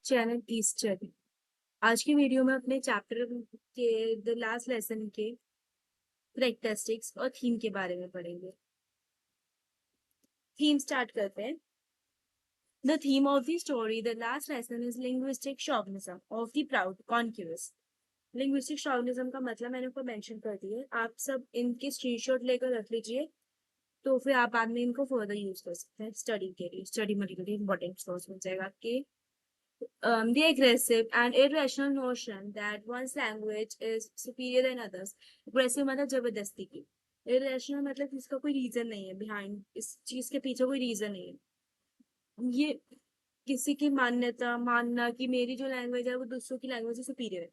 Channel eastern. आज की video में अपने चैप्टर के द लास्ट लेसन के करेक्टरिस्टिक्स और थीम के बारे में पढ़ेंगे। थीम स्टार्ट करते हैं। The theme of the story the last lesson is linguistic chauvinism of the proud conquerors. Linguistic chauvinism का मतलब मैंने ऊपर मेंशन कर दिया है, आप सब इनके स्क्रीनशॉट लेकर रख लीजिए, तो फिर आप बाद में इनको फर्दर यूज कर सकते हैं स्टडी के लिए। स्टडी मटेरियल इंपॉर्टेंट सोर्स मिल जाएगा आपके। The aggressive and irrational notion that one's language is superior than others. Aggressive मतलब जबरदस्ती की। Irrational मतलब इसका कोई रीजन नहीं है, बिहाइंड इस चीज के पीछे कोई रीजन नहीं है। ये किसी की मान्यता मानना कि मेरी जो लैंग्वेज है वो दूसरों की लैंग्वेज से सुपीरियर है,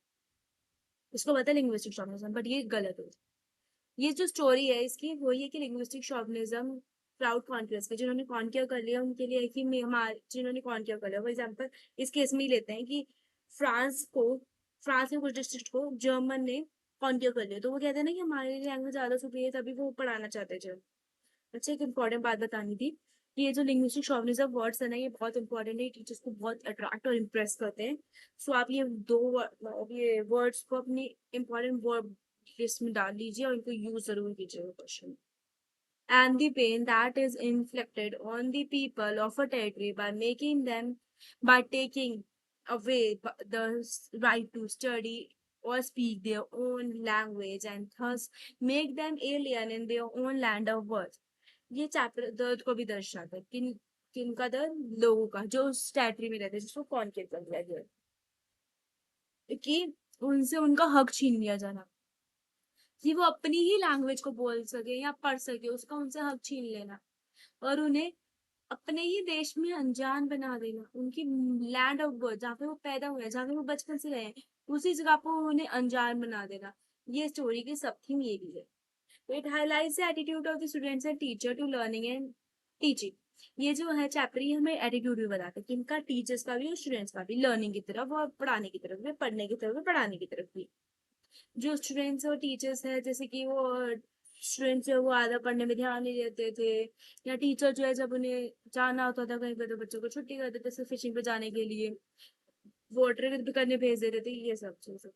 इसको पता है लिंग्विस्टिक शॉविनिज्म, बट ये गलत है। ये जो स्टोरी है इसकी वो ये कि लिंग्विस्टिक शॉविनिज्म प्राउड कॉन्क्रेस के जिन्होंने कॉन्कियर कर लिया उनके लिए है कि हमारे जिन्होंने कॉन्कियर कर लिया, फॉर एग्जाम्पल इस केस में ही लेते हैं कि फ्रांस में कुछ डिस्ट्रिक्ट को जर्मन ने कॉन्कियर कर लिया, तो वो कहते हैं ना कि हमारी लैंग्वेज ज्यादा सुपीरियर, तभी वो पढ़ाना चाहते थे। अच्छा, एक इम्पॉर्टेंट बात बतानी थी कि ये जो लिंग्विस्टिक शॉविनिज्म वर्ड्स है ना, ये बहुत इंपॉर्टेंट है, टीचर्स को बहुत अट्रैक्ट और इम्प्रेस करते हैं। सो आप ये वर्ड्स को अपनी इंपॉर्टेंट वर्ड लिस्ट में डाल लीजिए और इनको यूज जरूर कीजिएगा question. And the pain that is inflicted on the people of a territory by taking away the right to study or speak their own language and thus make them alien in their own land of birth. ये chapter दर्द को भी दर्शाता है, किनका दर्द, लोगों का जो उस टेरिटरी में रहते हैं, जिसको कॉन्केर कर दिया गया है, कि उनसे उनका हक छीन लिया जाना, कि वो अपनी ही लैंग्वेज को बोल सके या पढ़ सके, उसका उनसे हक छीन लेना और उन्हें अपने ही देश में अनजान बना देना। उनकी लैंड ऑफ बर्थ, जहाँ पे वो पैदा हुए हैं, जहाँ पे वो बचपन से रहे हैं, उसी जगह पर उन्हें अनजान बना देना। ये स्टोरी की सब थीम ये भी है। It highlights the attitude of the students and teacher to learning and teaching. ये जो है चैप्टर ये हमें एटीट्यूड भी बताता है कि इनका टीचर्स का भी और स्टूडेंट्स का भी, लर्निंग की तरफ और पढ़ाने की तरफ भी, पढ़ने की तरफ भी, पढ़ाने की तरफ भी। जो स्टूडेंट्स और टीचर्स है, जैसे कि वो स्टूडेंट्स जो वो आधा पढ़ने में ध्यान नहीं देते थे, या टीचर जो है जब उन्हें जाना होता था कहीं पर तो बच्चों को छुट्टी कर देते थे फिशिंग पे जाने के लिए, वाटर भी करने भेज देते थे, ये सब चीजें।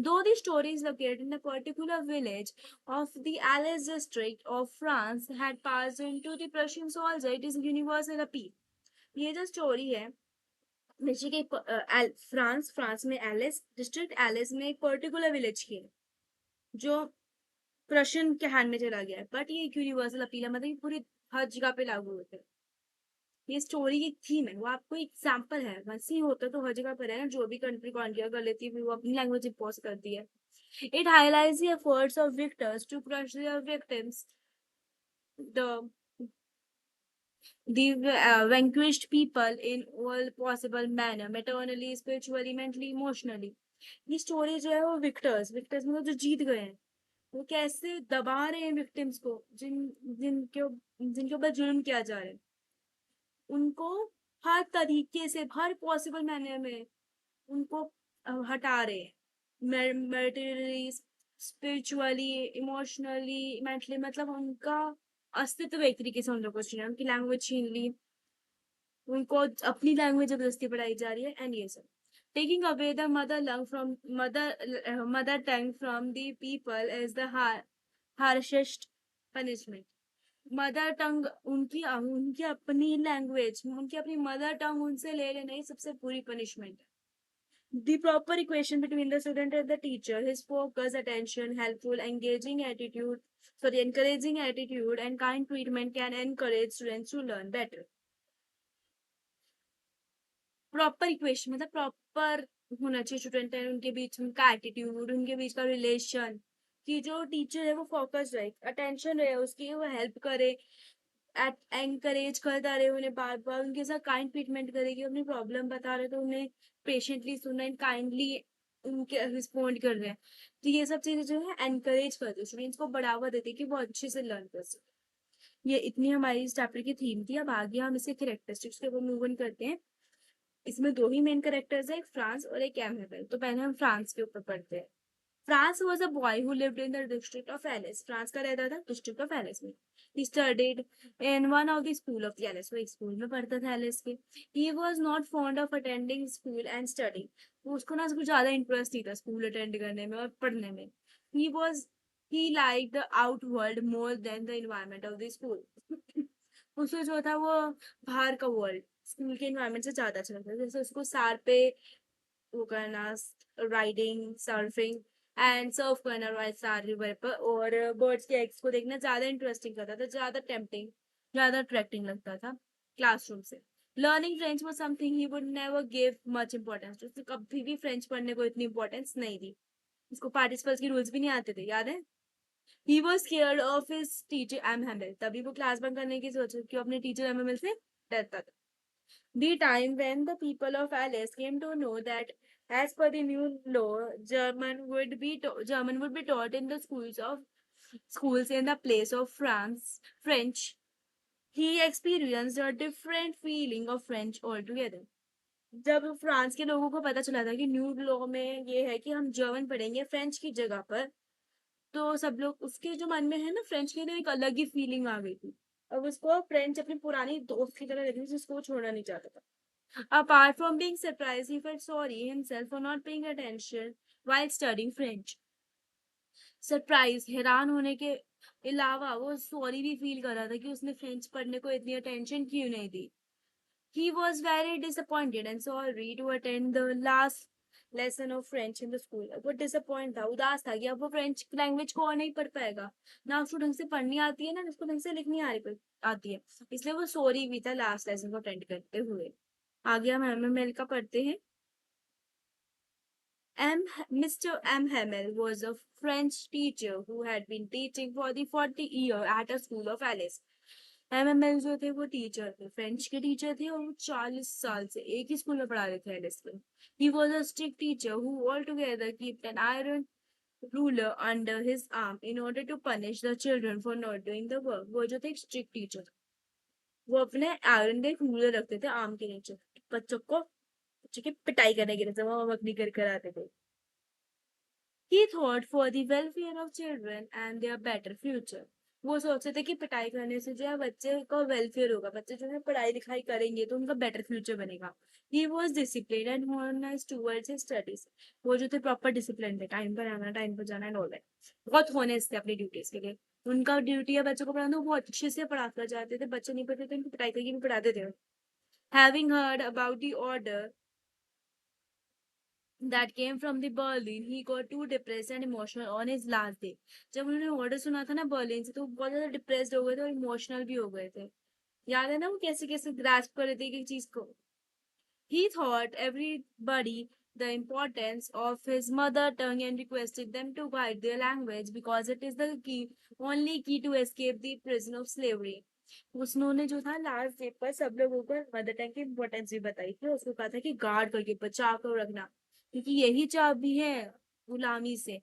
Though the story is located in a particular village of the Alès district of France had passed into the Prussian soldier, it is universal appeal. ये जो स्टोरी है निश्चित के फ्रांस में एलिस डिस्ट्रिक्ट एलिस में एक पर्टिकुलर विलेज की है, जो प्रशन के हैंड में चला गया है, बट ये यूनिवर्सल अपील है, मतलब ये पूरी हर जगह पे लागू होता है। ये स्टोरी की थीम है, वो आपको एग्जाम्पल है, वैसे ही होता तो हर जगह पर है ना, जो भी कंट्री कॉन्कर कर लेती है वो अपनी लैंग्वेज इम्पोज करती है। It highlights the efforts of victors to crush their victims, the vanquished people in all possible manner, maternally, spiritually, mentally, emotionally. ये स्टोरी जो है वो विक्टर्स मतलब जो जीत गए हैं, वो कैसे दबा रहे हैं विक्टिम्स को, जिनके जिनके ऊपर जुल्म किया जा रहा है, उनको हर तरीके से हर पॉसिबल मैनर में उनको हटा रहे हैं, मेरिटरी, स्पिरिचुअली, इमोशनली, मेंटली, मतलब उनका अस्तित्व एक तरीके से उन लोगों को छीना, उनकी लैंग्वेज छीन ली, उनको अपनी लैंग्वेज जबरदस्ती पढ़ाई जा रही है, एंड ये सब taking away the mother lung from mother tongue from the people is the harshest punishment. Mother tongue उनकी उनकी अपनी लैंग्वेज, उनकी अपनी मदर टंग उनसे ले लेना ही सबसे बुरी पनिशमेंट है। The proper equation between the student and the teacher, his focus, attention, helpful, encouraging attitude and kind treatment can encourage students to learn better. Proper equation मतलब प्रॉपर होना चाहिए स्टूडेंट है उनके बीच में का एटीट्यूड, उनके बीच का रिलेशन, कि जो टीचर है वो फोकस रहे, अटेंशन रहे उसकी, वो हेल्प करे, एनकरेज करता रहे उन्हें, बार बार उनके साथ काइंड ट्रीटमेंट करेगी, अपनी प्रॉब्लम बता रहे तो उन्हें पेशेंटली सुनना एंड काइंडली उनके रिस्पॉन्ड कर रहे हैं। तो ये सब चीजें जो है एनकरेज करते हैं, स्टूडेंट्स को बढ़ावा देते हैं कि वो अच्छे से लर्न कर सके। ये इतनी हमारी इस चैप्टर की थीम थी। अब आगे हम इसके कैरेक्टरिस्टिक्स के ऊपर मूव ऑन करते हैं। इसमें दो ही मेन कैरेक्टर्स है, एक फ्रांस और एक एमेबल। तो पहले हम फ्रांस के ऊपर पढ़ते हैं। France was a boy who lived in the district of Alice. France का रहता था district of Alice में. He studied in one of the school of the Alice. वो एक स्कूल में पढ़ता था Alice के. He was not fond of attending school and studying. उसको ना कुछ ज्यादा इंटरेस्ट नहीं था स्कूल अटेंड करने में और पढ़ने में. He was he liked the out world more than the environment of the school. उसको जो था वो बाहर का वर्ल्ड स्कूल के एनवायरनमेंट से ज्यादा अच्छा लगता था. जैसे उसको सार पे वो करना, राइडिंग, सर्फिंग एंड सर्फ करना सार रिवर पर, और बर्ड्स के एग्स को देखना ज्यादा इंटरेस्टिंग करता था, ज्यादा टेम्पटिंग, ज्यादा अट्रैक्टिंग लगता था क्लासरूम से. Learning French was something he would never give much importance. उसने कभी भी फ्रेंच पढ़ने को इतनी इंपॉर्टेंस नहीं दी. उसको पार्टिसिपल्स के रूल्स भी नहीं आते थे, याद है. He was scared of his teacher M Hamel. तभी वो क्लास बंक करने की सोच कि अपने टीचर एम हेमल से डरता था. The time when the people of Alice came to know that, as per the new law, German would be taught in the schools in the place of French. He experienced a different feeling of French altogether. जब France के लोगों को पता चला था कि new law में ये है कि हम जर्मन पढ़ेंगे फ्रेंच की जगह पर, तो सब लोग उसके जो मन में है ना फ्रेंच के लिए एक अलग ही फीलिंग आ गई थी. अब उसको फ्रेंच अपनी पुरानी दोस्त की तरह लगी, जिसको वो छोड़ना नहीं चाहता था. Apart from being surprised, he felt sorry himself for not paying attention while studying French. Surprise, हैरान होने के अलावा वो सॉरी भी फील कर रहा था कि उसने फ्रेंच पढ़ने को इतनी अटेंशन क्यों नहीं दी. He was very disappointed and sorry to attend the last lesson of French in the school. वो डिसअपॉइंट था, उदास था कि अब वो फ्रेंच लैंग्वेज को और नहीं पढ़ पाएगा. ना उसको ढंग से पढ़नी आती है, ना उसको ढंग से लिखनी आती है. इसलिए वो सॉरी भी था लास्ट लेसन को अटेंड करते हुए. आगे हम एमएमएल का पढ़ते हैं. Mr. M. Hamel was a French teacher who had been teaching for the 40 year at a school of Alice. MML जो थे वो टीचर थे, फ्रेंच के टीचर थे, और वो 40 साल से एक ही स्कूल में पढ़ा रहे थे एलिस में. He was a strict teacher who all together kept an iron ruler under his arm in order to punish the children for not doing the work. वो जो थे स्ट्रिक्ट टीचर, वो अपने आयरन का एक रूलर रखते थे आर्म के नीचे, बच्चों की पिटाई करने के लिए वो अपनी कर आते थे. He thought for the welfare of children and their better future. वो सोचते थे कि पिटाई करने से जो है बच्चे का वेलफेयर होगा, बच्चे जो है पढ़ाई लिखाई करेंगे तो उनका बेटर फ्यूचर बनेगा. He was disciplined and honest towards his studies. वो जो थे प्रॉपर डिसिप्लिन थे, टाइम पर आना, टाइम पर जाना एंड ऑल दैट. बहुत होनेस्ट थे अपनी ड्यूटीज के लिए. उनका ड्यूटी है बच्चों को पढ़ाना, वो अच्छे से पढ़ाकर जाते थे. बच्चे नहीं पढ़ते थे उनको पिटाई करके भी पढ़ाते थे. Having heard about the order that came from the Berlin, he got too depressed and emotional on his last day. जब उन्होंने ऑर्डर सुना था ना बर्लिन से, तो बहुत ज्यादा डिप्रेस्ड हो गए थे और इमोशनल भी हो गए थे. याद है ना वो कैसे कैसे ग्रास्प कर रहे थे एक चीज को. He thought everybody the importance of his mother tongue and requested them to guide their language because it is the only key to escape the prison of slavery. उसने जो था लास्ट डे पर सब लोगों को मदर टंग की importance भी बताई थी. उसको कहा था कि गार्ड करके बचा कर रखना, क्योंकि यही चाबी है गुलामी से.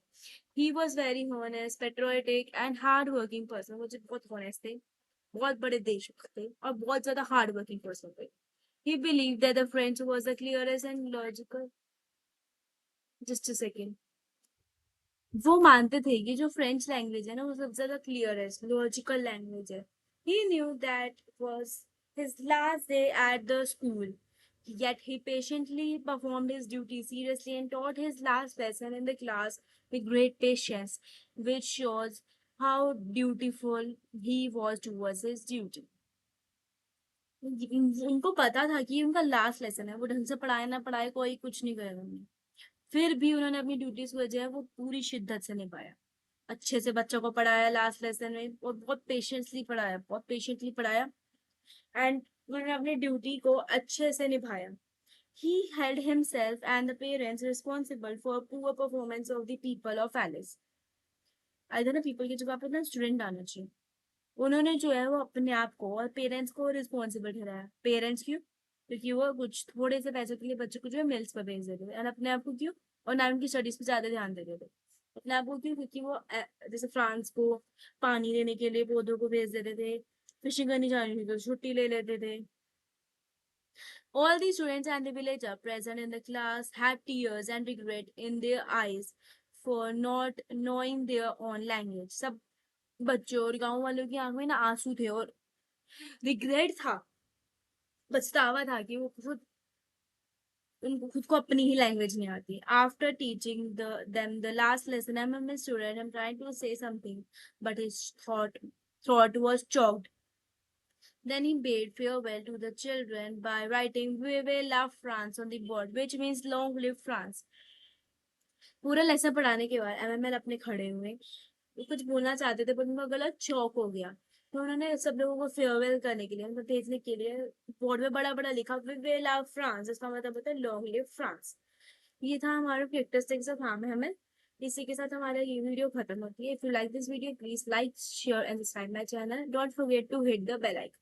He was very honest, patriotic and hard working person. वो जो बहुत हॉनेस्ट थे, बहुत बड़े देशभक्त थे और बहुत ज्यादा हार्ड वर्किंग पर्सन थे. He believed that the French was the clearest and logical. Just a second. वो मानते थे कि जो फ्रेंच लैंग्वेज है ना वो सबसे ज्यादा क्लियरेस्ट लॉजिकल लैंग्वेज है. He knew that was his last day at the school. Yet he patiently performed his duty seriously and taught his last lesson in the class with great patience, which shows how dutiful he was towards his duty. उनको पता था कि उनका last lesson है, वो ढंग से पढ़ाए ना पढ़ाए कोई कुछ नहीं करेगा उन्हें. फिर भी उन्होंने अपनी ड्यूटीज को जो है वो पूरी शिद्दत से निभाया. अच्छे से बच्चों को पढ़ाया लास्ट लेसन में, और बहुत पेशेंटली पढ़ाया एंड उन्होंने अपनी ड्यूटी को अच्छे से निभाया. He held himself and the parents responsible for poor performance of the people of Alice. आई ना पीपल की जगह पर ना स्टूडेंट आना चाहिए. उन्होंने जो है वो अपने आप को और पेरेंट्स को रिस्पॉन्सिबल ठहराया. पेरेंट्स क्यों? क्योंकि वो कुछ थोड़े से पैसों के लिए बच्चों को जो है मिल्स पर भेज देते थे. और अपने आप को क्यों? और ना उनकी स्टडीज पे ज्यादा ध्यान देते थे. अपने आप को क्यों? क्योंकि वो जैसे फ्रांस को पानी देने के लिए पौधों को भेज देते थे, फिशिंग करनी जानी थी तो छुट्टी ले लेते थे. All the students and the villager present in the class had tears and regret in their eyes for not knowing their own language. सब बच्चों और गांव वालों की आंख में ना आंसू थे और रिग्रेट था, पछतावा था कि वो खुद उनको खुद को अपनी ही लैंग्वेज नहीं आती। After teaching them the last lesson, I am student, I am trying to say something but his thought was choked. Then he bade farewell to the children by writing Vive la France on the board, which means long live France. पूरा lesson पढ़ाने के बाद MML अपने खड़े हुए, वो कुछ बोलना चाहते थे पर उनका गला चौक हो गया। तो उन्होंने सब लोगों को फेयरवेल करने के लिए, मतलब भेजने के लिए, बोर्ड में बड़ा बड़ा लिखा विवे लव फ्रांस, इसका मतलब होता है लॉन्ग लिव फ्रांस। ये था हमारा कैरेक्टरिस्टिक्स ऑफ हमें। इसी के साथ हमारा ये वीडियो खत्म होती है। If you like this video please like share and subscribe my channel, don't forget to hit the bell icon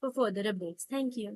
for further updates. Thank you.